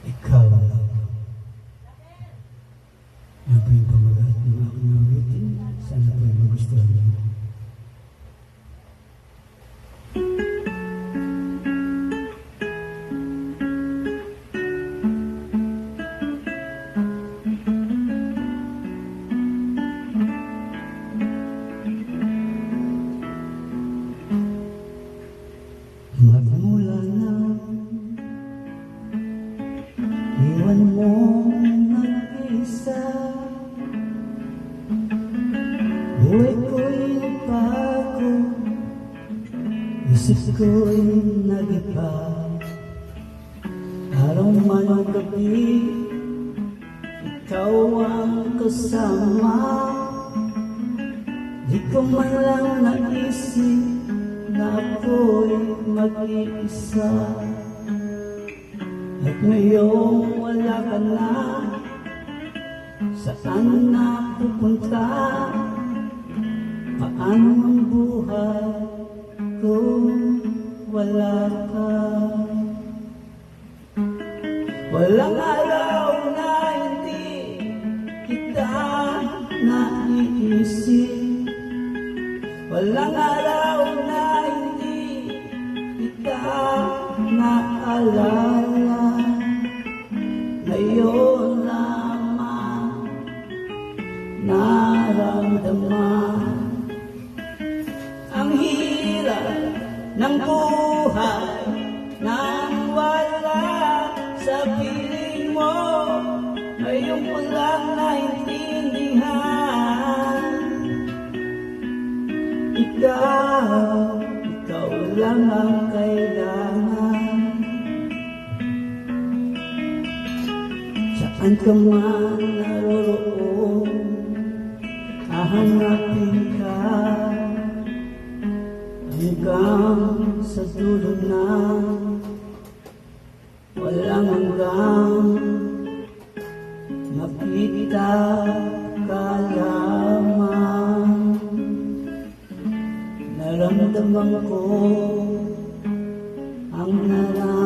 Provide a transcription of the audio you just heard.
Ikaw lang. Yan po yung pamagat ng aking awitin. Sana po yung magustuhan niyo. Magmula na iwan mo mag-isa, buhay ko'y nagbago, isip ko'y nag-iba. Araw man o gabi, ikaw ang kasama. Di ko man lang naisip na ako'y mag-iisa. At ngayong wala ka na, saan na pupunta? Paano ang buhay kung wala ka? Walang araw na hindi kita naiisip. Walang araw na hindi kita naalala. Ngayon lamang naramdaman ang hirap ng buhay nang wala sa piling mo. Ngayon ko lang naintindihan, ikaw lang ang kailangan. Saan ka man naroroon, hahanapin ka hanggang sa dulo na walang hanggang. Makita ka lamang, naramdaman ko ang nararamdaman.